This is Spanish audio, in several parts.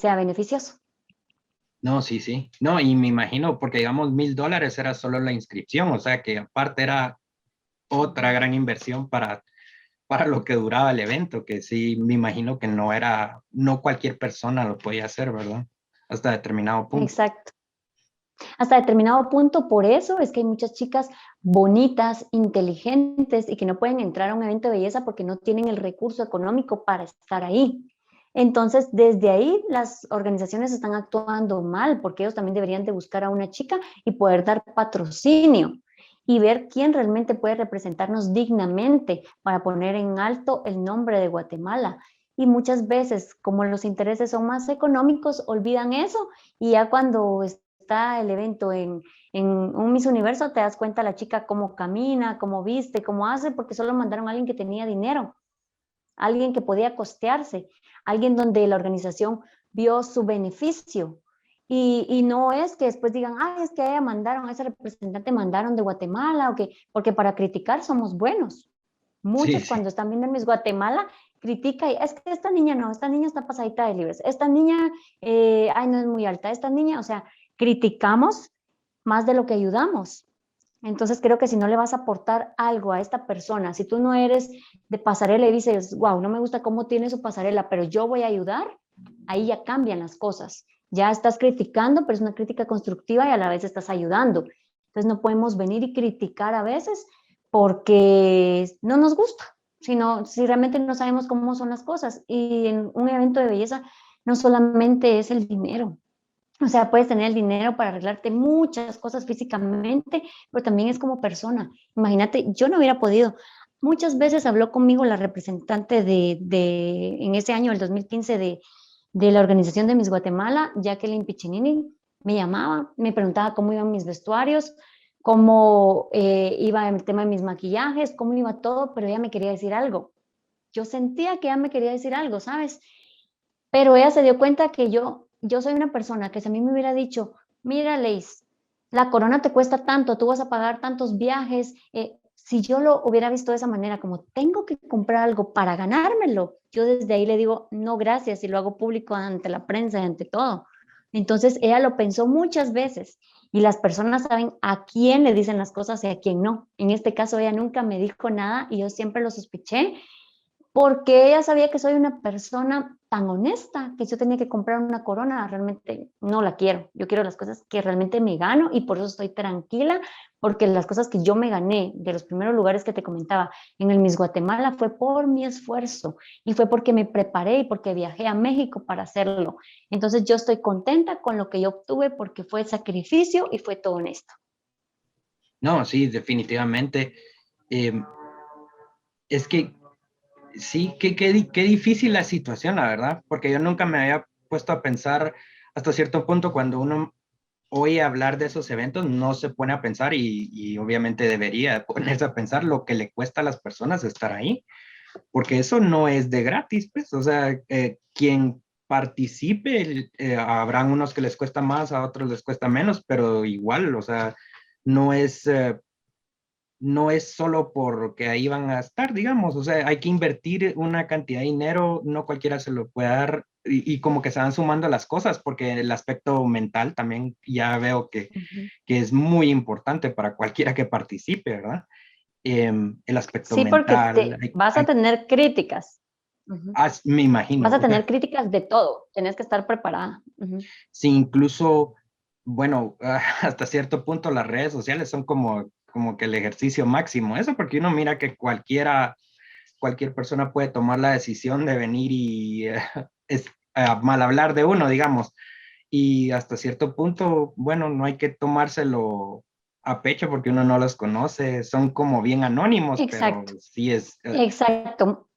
sea beneficioso. No, sí, sí. No, y me imagino, porque digamos $1,000 era solo la inscripción, o sea que aparte era otra gran inversión para lo que duraba el evento, que sí, me imagino que no cualquier persona lo podía hacer, ¿verdad? Hasta determinado punto. Exacto. Hasta determinado punto, por eso es que hay muchas chicas bonitas, inteligentes y que no pueden entrar a un evento de belleza porque no tienen el recurso económico para estar ahí. Entonces, desde ahí las organizaciones están actuando mal porque ellos también deberían de buscar a una chica y poder dar patrocinio y ver quién realmente puede representarnos dignamente para poner en alto el nombre de Guatemala. Y muchas veces, como los intereses son más económicos, olvidan eso y ya cuando está el evento en un Miss Universo, te das cuenta la chica cómo camina, cómo viste, cómo hace, porque solo mandaron a alguien que tenía dinero, alguien que podía costearse, alguien donde la organización vio su beneficio. Y no es que después digan, ah, es que a ella mandaron, a ese representante mandaron de Guatemala, o que, porque para criticar somos buenos. Sí, Muchos sí. cuando están viendo Miss Guatemala critican, es que esta niña no, esta niña está pasadita de libres, esta niña, ay, no es muy alta, esta niña, o sea, criticamos más de lo que ayudamos. Entonces creo que si no le vas a aportar algo a esta persona, si tú no eres de pasarela y dices, wow, no me gusta cómo tiene su pasarela, pero yo voy a ayudar, ahí ya cambian las cosas. Ya estás criticando, pero es una crítica constructiva y a la vez estás ayudando. Entonces no podemos venir y criticar a veces porque no nos gusta, sino si realmente no sabemos cómo son las cosas. Y en un evento de belleza no solamente es el dinero, o sea, puedes tener el dinero para arreglarte muchas cosas físicamente, pero también es como persona. Imagínate, yo no hubiera podido. Muchas veces habló conmigo la representante en ese año, el 2015, de la organización de Miss Guatemala, Jacqueline Piccinini, me llamaba, me preguntaba cómo iban mis vestuarios, cómo iba el tema de mis maquillajes, cómo iba todo, pero ella me quería decir algo. Yo sentía que ella me quería decir algo, ¿sabes? Pero ella se dio cuenta que yo soy una persona que si a mí me hubiera dicho, mira, Leis, la corona te cuesta tanto, tú vas a pagar tantos viajes, si yo lo hubiera visto de esa manera, como tengo que comprar algo para ganármelo, yo desde ahí le digo, no, gracias, y lo hago público ante la prensa y ante todo. Entonces ella lo pensó muchas veces y las personas saben a quién le dicen las cosas y a quién no. En este caso ella nunca me dijo nada y yo siempre lo sospeché porque ella sabía que soy una persona tan honesta que si yo tenía que comprar una corona, realmente no la quiero. Yo quiero las cosas que realmente me gano y por eso estoy tranquila, porque las cosas que yo me gané de los primeros lugares que te comentaba en el Miss Guatemala fue por mi esfuerzo y fue porque me preparé y porque viajé a México para hacerlo. Entonces yo estoy contenta con lo que yo obtuve porque fue sacrificio y fue todo honesto. No, sí, definitivamente. Eh, es que sí, qué difícil la situación, la verdad, porque yo nunca me había puesto a pensar hasta cierto punto cuando uno oye hablar de esos eventos, no se pone a pensar y obviamente debería ponerse a pensar lo que le cuesta a las personas estar ahí, porque eso no es de gratis, pues, o sea, quien participe, habrán unos que les cuesta más, a otros les cuesta menos, pero igual, o sea, no es no es solo porque ahí van a estar, digamos, o sea, hay que invertir una cantidad de dinero, no cualquiera se lo puede dar y como que se van sumando las cosas, porque el aspecto mental también ya veo Ujú. que es muy importante para cualquiera que participe, ¿verdad? El aspecto Sí, porque mental, vas a tener críticas. Ujú. me Vas imagino, a o tener sea, críticas de todo, tenés que estar preparada. Ujú. si incluso, bueno, hasta cierto punto las redes sociales son como que el ejercicio máximo, eso porque uno mira que cualquier persona puede tomar la decisión de venir y mal hablar de uno, digamos. Y hasta cierto punto, bueno, no hay que tomárselo a pecho porque uno no los conoce, son como bien anónimos, pero Exacto, sí es exacto.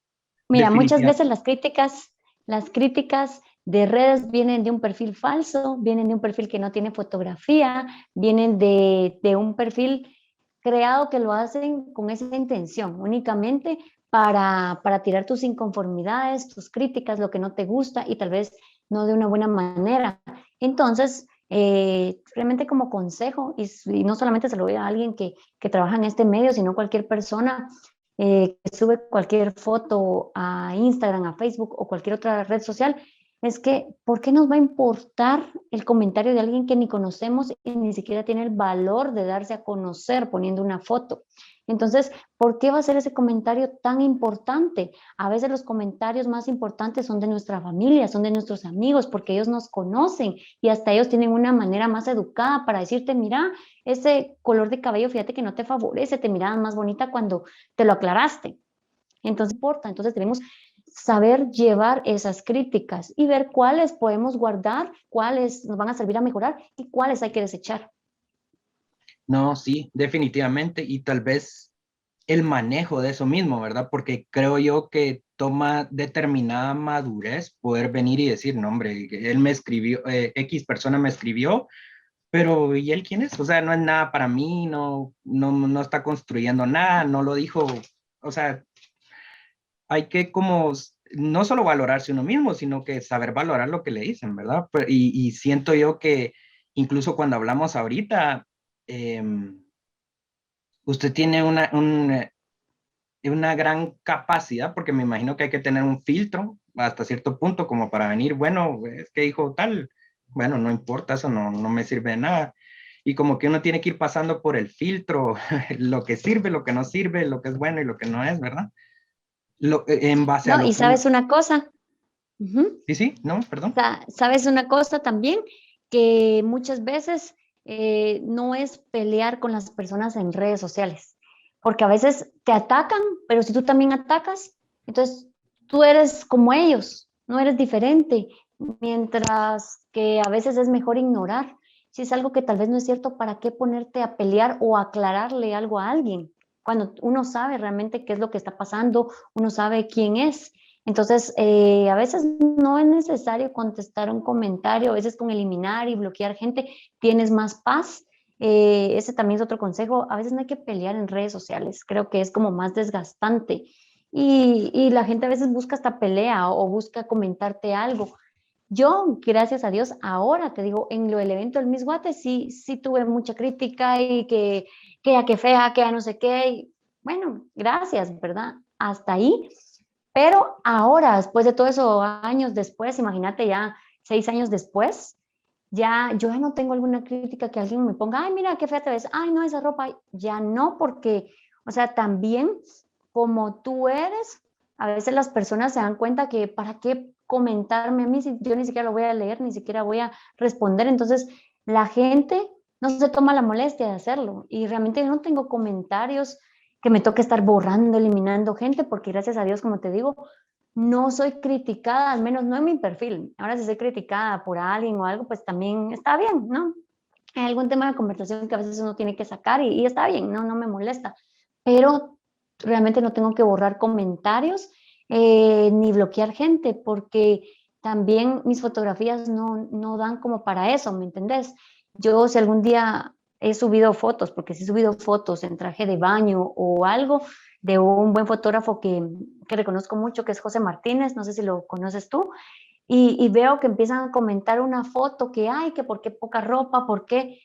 Mira, muchas definitiva. veces las críticas de redes vienen de un perfil falso, vienen de un perfil que no tiene fotografía, vienen de un perfil creado que lo hacen con esa intención, únicamente para tirar tus inconformidades, tus críticas, lo que no te gusta y tal vez no de una buena manera. Entonces, realmente como consejo, y no solamente se lo voy a alguien que trabaja en este medio, sino cualquier persona que sube cualquier foto a Instagram, a Facebook o cualquier otra red social, es que, ¿por qué nos va a importar el comentario de alguien que ni conocemos y ni siquiera tiene el valor de darse a conocer poniendo una foto? Entonces, ¿por qué va a ser ese comentario tan importante? A veces los comentarios más importantes son de nuestra familia, son de nuestros amigos, porque ellos nos conocen y hasta ellos tienen una manera más educada para decirte, mira, ese color de cabello, fíjate que no te favorece, te mirabas más bonita cuando te lo aclaraste. Entonces, importa, entonces debemos saber llevar esas críticas y ver cuáles podemos guardar, cuáles nos van a servir a mejorar y cuáles hay que desechar. No, sí, definitivamente. Y tal vez el manejo de eso mismo, ¿verdad? Porque creo yo que toma determinada madurez poder venir y decir, no, hombre, él me escribió, X persona me escribió, pero ¿y él quién es? O sea, no es nada para mí, no está construyendo nada, no lo dijo. O sea, hay que como no solo valorarse uno mismo, sino que saber valorar lo que le dicen, ¿verdad? Y siento yo que incluso cuando hablamos ahorita, usted tiene una gran capacidad, porque me imagino que hay que tener un filtro hasta cierto punto como para venir, bueno, es que dijo tal, bueno, no importa, eso no me sirve de nada. Y como que uno tiene que ir pasando por el filtro, lo que sirve, lo que no sirve, lo que es bueno y lo que no es, ¿verdad? En base a No, lo y que uno... sabes una cosa, ujú, Sí, sí, no, perdón. sabes una cosa también, que muchas veces no es pelear con las personas en redes sociales, porque a veces te atacan, pero si tú también atacas, entonces tú eres como ellos, no eres diferente, mientras que a veces es mejor ignorar. Si es algo que tal vez no es cierto, ¿para qué ponerte a pelear o aclararle algo a alguien? Cuando uno sabe realmente qué es lo que está pasando, uno sabe quién es. Entonces, a veces no es necesario contestar un comentario, a veces con eliminar y bloquear gente tienes más paz. Ese también es otro consejo. A veces no hay que pelear en redes sociales, creo que es como más desgastante. Y la gente a veces busca esta pelea o busca comentarte algo. Yo, gracias a Dios, ahora te digo, en lo del evento del Miss Guate sí, sí tuve mucha crítica y que ya que fea, que ya no sé qué. Y, bueno, gracias, ¿verdad? Hasta ahí. Pero ahora, después de todo eso, años después, imagínate ya 6 años después, ya yo ya no tengo alguna crítica que alguien me ponga, ay, mira, qué fea te ves, ay, no, esa ropa, ya no, porque, o sea, también como tú eres, a veces las personas se dan cuenta que para qué comentarme a mí si yo ni siquiera lo voy a leer, ni siquiera voy a responder, entonces la gente no se toma la molestia de hacerlo y realmente yo no tengo comentarios que me toque estar borrando, eliminando gente, porque gracias a Dios, como te digo, no soy criticada, al menos no en mi perfil. Ahora si soy criticada por alguien o algo, pues también está bien, ¿no? Hay algún tema de conversación que a veces uno tiene que sacar y está bien, no me molesta. Pero realmente no tengo que borrar comentarios ni bloquear gente porque también mis fotografías no dan como para eso, ¿me entendés? Yo si algún día he subido fotos, porque si he subido fotos en traje de baño o algo de un buen fotógrafo que reconozco mucho, que es José Martínez, no sé si lo conoces tú, y veo que empiezan a comentar una foto que hay, que por qué poca ropa, por qué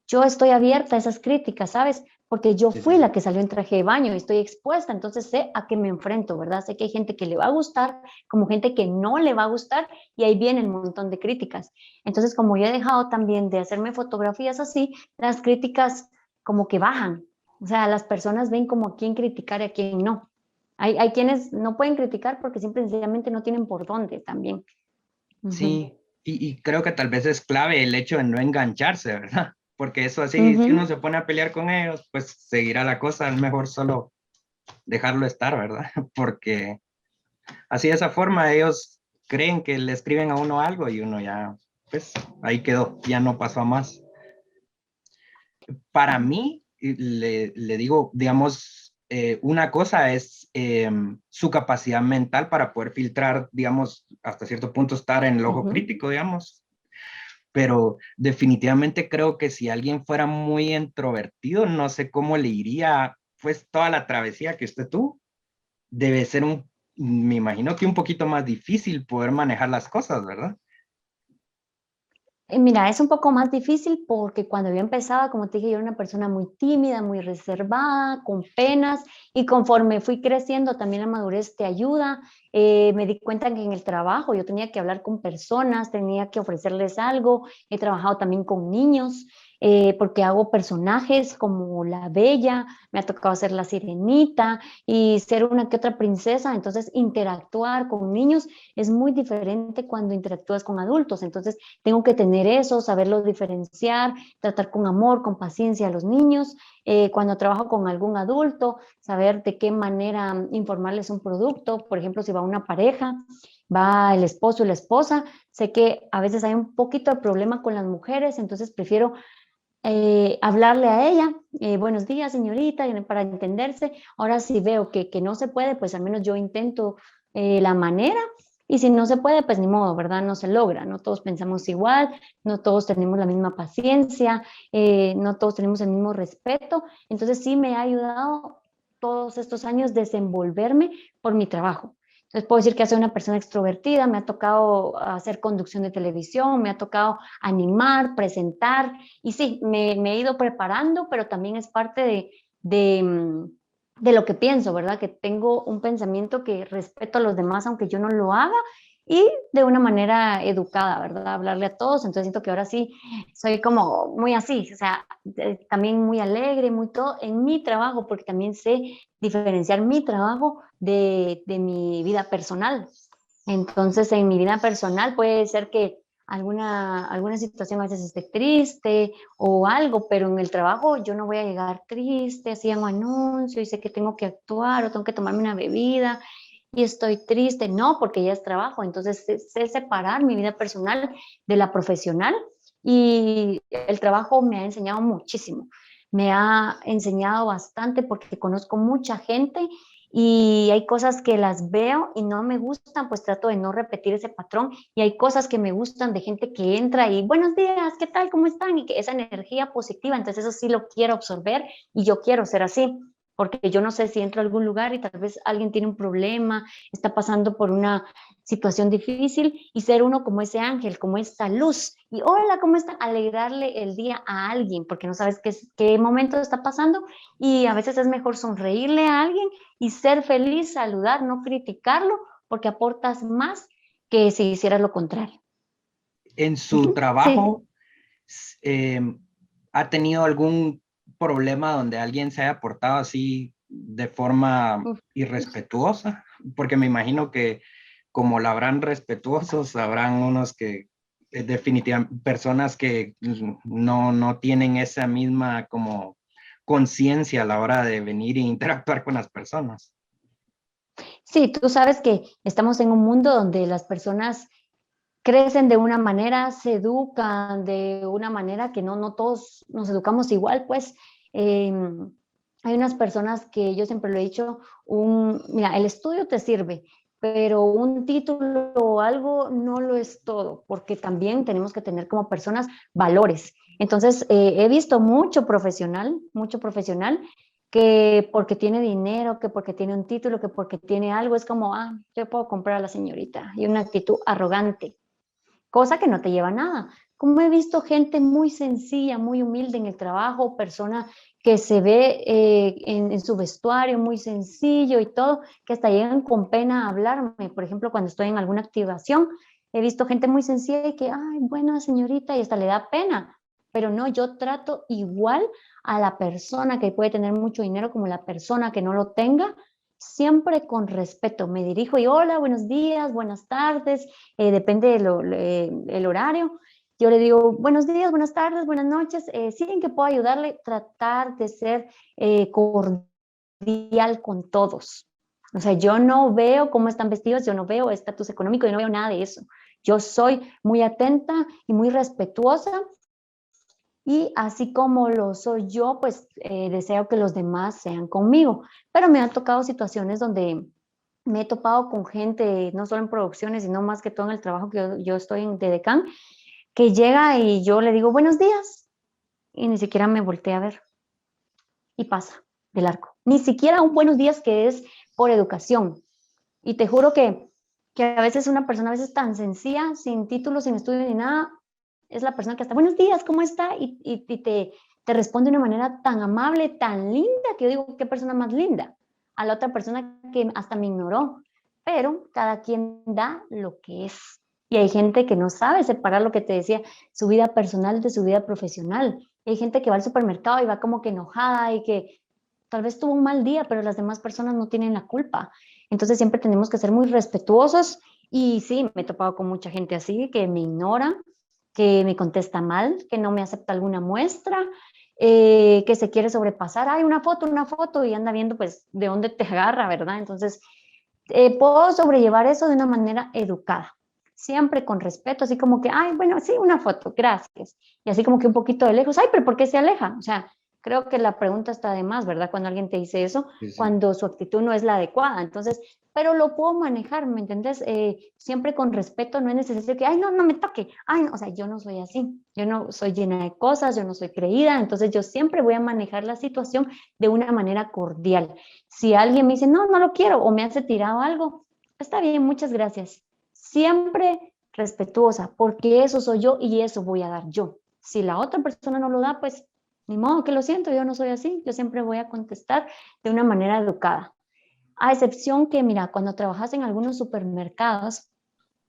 yo estoy abierta a esas críticas, ¿sabes? Porque yo Sí, sí, fui la sí. que salió en traje de baño y estoy expuesta, entonces sé a qué me enfrento, ¿verdad? Sé que hay gente que le va a gustar, como gente que no le va a gustar, y ahí viene un montón de críticas. Entonces, como yo he dejado también de hacerme fotografías así, las críticas como que bajan. O sea, las personas ven como a quién criticar y a quién no. Hay quienes no pueden criticar porque simplemente no tienen por dónde también. Ujú. Sí, y creo que tal vez es clave el hecho de no engancharse, ¿verdad? Porque eso así, si uno Ujú. se pone a pelear con ellos, pues seguirá la cosa, es mejor solo dejarlo estar, ¿verdad? Porque así de esa forma ellos creen que le escriben a uno algo y uno ya, pues ahí quedó, ya no pasó a más. Para mí, le digo, digamos, una cosa es su capacidad mental para poder filtrar, digamos, hasta cierto punto estar en el ojo Ujú. crítico, digamos, pero definitivamente creo que si alguien fuera muy introvertido, no sé cómo le iría, pues toda la travesía que usted tuvo, debe ser me imagino que un poquito más difícil poder manejar las cosas, ¿verdad? Mira, es un poco más difícil porque cuando yo empezaba, como te dije, yo era una persona muy tímida, muy reservada, con penas, y conforme fui creciendo, también la madurez te ayuda. Me di cuenta que en el trabajo yo tenía que hablar con personas, tenía que ofrecerles algo. He trabajado también con niños, porque hago personajes como la Bella, me ha tocado ser la Sirenita y ser una que otra princesa. Entonces, interactuar con niños es muy diferente cuando interactúas con adultos. Entonces, tengo que tener eso, saberlo diferenciar, tratar con amor, con paciencia a los niños. Cuando trabajo con algún adulto, saber de qué manera informarles un producto. Por ejemplo, si va una pareja, va el esposo y la esposa, sé que a veces hay un poquito de problema con las mujeres, entonces prefiero hablarle a ella, buenos días señorita, para entenderse. Ahora si veo que no se puede, pues al menos yo intento la manera, y si no se puede, pues ni modo, ¿verdad? No se logra, no todos pensamos igual, no todos tenemos la misma paciencia, no todos tenemos el mismo respeto. Entonces sí me ha ayudado todos estos años desenvolverme por mi trabajo. Entonces puedo decir que soy una persona extrovertida, me ha tocado hacer conducción de televisión, me ha tocado animar, presentar, y sí, me he ido preparando, pero también es parte de lo que pienso, ¿verdad? Que tengo un pensamiento que respeto a los demás, aunque yo no lo haga, y de una manera educada, ¿verdad? Hablarle a todos. Entonces siento que ahora sí soy como muy así, o sea, también muy alegre, muy todo en mi trabajo, porque también sé diferenciar mi trabajo de mi vida personal. Entonces, en mi vida personal puede ser que alguna situación a veces esté triste o algo, pero en el trabajo yo no voy a llegar triste, así hago anuncio y sé que tengo que actuar o tengo que tomarme una bebida y estoy triste. No, porque ya es trabajo. Entonces, sé separar mi vida personal de la profesional, y el trabajo me ha enseñado muchísimo. Me ha enseñado bastante porque conozco mucha gente y hay cosas que las veo y no me gustan, pues trato de no repetir ese patrón, y hay cosas que me gustan de gente que entra y buenos días, ¿qué tal? ¿Cómo están? Y que esa energía positiva, entonces eso sí lo quiero absorber y yo quiero ser así, porque yo no sé si entro a algún lugar y tal vez alguien tiene un problema, está pasando por una situación difícil, y ser uno como ese ángel, como esa luz, y hola, ¿cómo está? Alegrarle el día a alguien, porque no sabes qué momento está pasando, y a veces es mejor sonreírle a alguien y ser feliz, saludar, no criticarlo, porque aportas más que si hicieras lo contrario. En su Ujú, sí. trabajo, ¿ha tenido algún problema donde alguien se haya portado así de forma Uf. irrespetuosa? Porque me imagino que como la habrán respetuosos, habrán unos que definitivamente personas que no tienen esa misma como conciencia a la hora de venir e interactuar con las personas. Sí, tú sabes que estamos en un mundo donde las personas crecen de una manera, se educan de una manera que no todos nos educamos igual, pues. Eh, Hay unas personas que yo siempre lo he dicho, mira, el estudio te sirve, pero un título o algo no lo es todo, porque también tenemos que tener como personas valores. Entonces, he visto mucho profesional que porque tiene dinero, que porque tiene un título, que porque tiene algo, es como, yo puedo comprar a la señorita, y una actitud arrogante, cosa que no te lleva a nada. Como he visto gente muy sencilla, muy humilde en el trabajo, persona que se ve en su vestuario muy sencillo y todo, que hasta llegan con pena a hablarme. Por ejemplo, cuando estoy en alguna activación, he visto gente muy sencilla y que, ay, buena señorita, y hasta le da pena. Pero no, yo trato igual a la persona que puede tener mucho dinero como la persona que no lo tenga, siempre con respeto. Me dirijo y hola, buenos días, buenas tardes, depende del horario. Yo le digo, buenos días, buenas tardes, buenas noches, sí, ¿en qué puedo ayudarle? Tratar de ser cordial con todos. O sea, yo no veo cómo están vestidos, yo no veo estatus económico, yo no veo nada de eso. Yo soy muy atenta y muy respetuosa, y así como lo soy yo, pues deseo que los demás sean conmigo. Pero me han tocado situaciones donde me he topado con gente, no solo en producciones, sino más que todo en el trabajo que yo estoy de decán, que llega y yo le digo buenos días y ni siquiera me voltea a ver y pasa del arco. Ni siquiera un buenos días, que es por educación. Y te juro que a veces una persona a veces tan sencilla, sin título, sin estudio ni nada, es la persona que está, buenos días, ¿cómo está? Y te responde de una manera tan amable, tan linda, que yo digo, qué persona más linda. A la otra persona que hasta me ignoró. Pero cada quien da lo que es. Y hay gente que no sabe separar lo que te decía, su vida personal de su vida profesional. Y hay gente que va al supermercado y va como que enojada y que tal vez tuvo un mal día, pero las demás personas no tienen la culpa. Entonces siempre tenemos que ser muy respetuosos y sí, me he topado con mucha gente así que me ignora, que me contesta mal, que no me acepta alguna muestra, que se quiere sobrepasar. Hay una foto y anda viendo pues de dónde te agarra, ¿verdad? Entonces puedo sobrellevar eso de una manera educada, siempre con respeto, así como que, ay, bueno, sí, una foto, gracias. Y así como que un poquito de lejos, ay, pero ¿por qué se aleja? O sea, creo que la pregunta está de más, ¿verdad? Cuando alguien te dice eso, Sí, sí. cuando su actitud no es la adecuada. Entonces, pero lo puedo manejar, ¿me entendés? Siempre con respeto, no es necesario que, ay, no, no me toque. Ay, no, o sea, yo no soy así. Yo no soy llena de cosas, yo no soy creída. Entonces, yo siempre voy a manejar la situación de una manera cordial. Si alguien me dice, no, no lo quiero, o me hace tirado algo, está bien, muchas gracias. Siempre respetuosa, porque eso soy yo y eso voy a dar yo. Si la otra persona no lo da, pues ni modo que lo siento, yo no soy así. Yo siempre voy a contestar de una manera educada. A excepción que, mira, cuando trabajas en algunos supermercados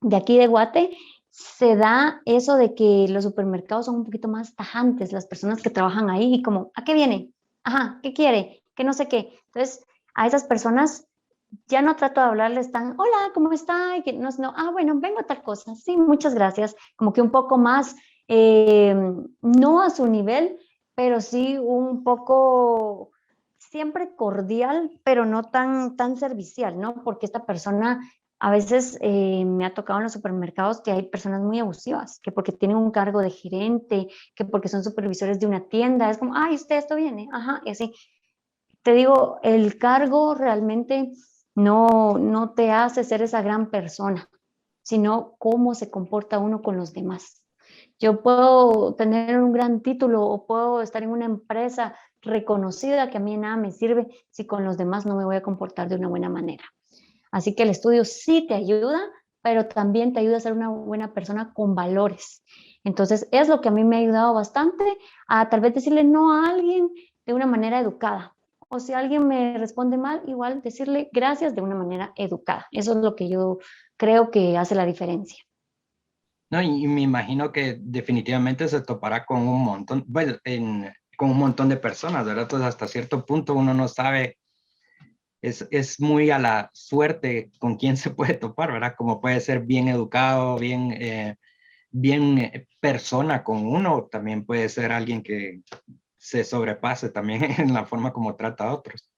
de aquí de Guate, se da eso de que los supermercados son un poquito más tajantes, las personas que trabajan ahí, y como, ¿a qué viene? Ajá, ¿qué quiere? Que no sé qué. Entonces, a esas personas ya no trato de hablarles tan, hola, ¿cómo está? Y que no, no, ah, bueno, vengo a tal cosa. Sí, muchas gracias. Como que un poco más, no a su nivel, pero sí un poco siempre cordial, pero no tan servicial, ¿no? Porque esta persona a veces me ha tocado en los supermercados que hay personas muy abusivas, que porque tienen un cargo de gerente, que porque son supervisores de una tienda, es como, ay, usted esto viene, ajá, y así. Te digo, el cargo realmente no te hace ser esa gran persona, sino cómo se comporta uno con los demás. Yo puedo tener un gran título o puedo estar en una empresa reconocida que a mí nada me sirve si con los demás no me voy a comportar de una buena manera. Así que el estudio sí te ayuda, pero también te ayuda a ser una buena persona con valores. Entonces, es lo que a mí me ha ayudado bastante a tal vez decirle no a alguien de una manera educada. O si alguien me responde mal, igual decirle gracias de una manera educada. Eso es lo que yo creo que hace la diferencia. No, y me imagino que definitivamente se topará con un montón, bueno, con un montón de personas, ¿verdad? Entonces, hasta cierto punto uno no sabe, es muy a la suerte con quién se puede topar, ¿verdad? Como puede ser bien educado, bien persona con uno, también puede ser alguien que se sobrepase también en la forma como trata a otros.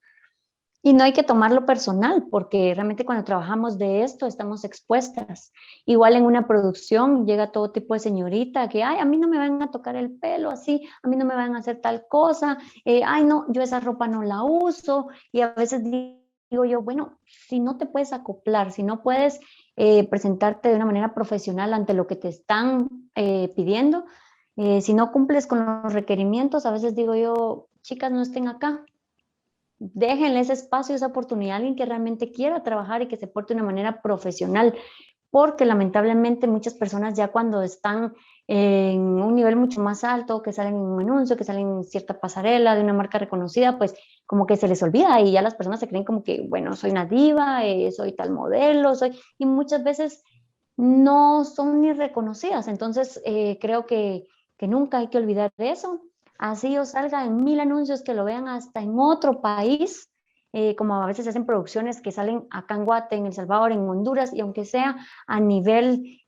Y no hay que tomarlo personal, porque realmente cuando trabajamos de esto estamos expuestas. Igual en una producción llega todo tipo de señorita que, ay, a mí no me van a tocar el pelo así, a mí no me van a hacer tal cosa, ay, no, yo esa ropa no la uso. Y a veces digo yo, bueno, si no te puedes acoplar, si no puedes presentarte de una manera profesional ante lo que te están pidiendo, si no cumples con los requerimientos, a veces digo yo, chicas, no estén acá, déjenle ese espacio, esa oportunidad a alguien que realmente quiera trabajar y que se porte de una manera profesional, porque lamentablemente muchas personas ya cuando están en un nivel mucho más alto, que salen en un anuncio, que salen en cierta pasarela de una marca reconocida, pues como que se les olvida y ya las personas se creen como que, bueno, soy una diva, soy tal modelo, y muchas veces no son ni reconocidas. Entonces, creo que nunca hay que olvidar de eso. Así yo salga en 1000 anuncios que lo vean hasta en otro país, como a veces se hacen producciones que salen acá en Guate, en El Salvador, en Honduras, y aunque sea a nivel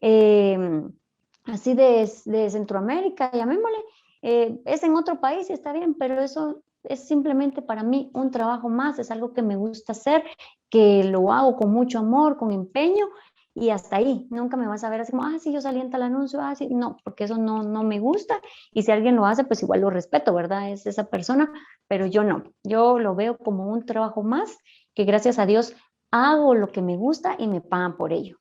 así de Centroamérica, llamémosle, es en otro país y está bien, pero eso es simplemente para mí un trabajo más, es algo que me gusta hacer, que lo hago con mucho amor, con empeño, y hasta ahí, nunca me vas a ver así como, ah, sí, yo salí en tal anuncio, ah, sí, no, porque eso no me gusta, y si alguien lo hace, pues igual lo respeto, ¿verdad? Es esa persona, pero yo no, yo lo veo como un trabajo más, que gracias a Dios hago lo que me gusta y me pagan por ello.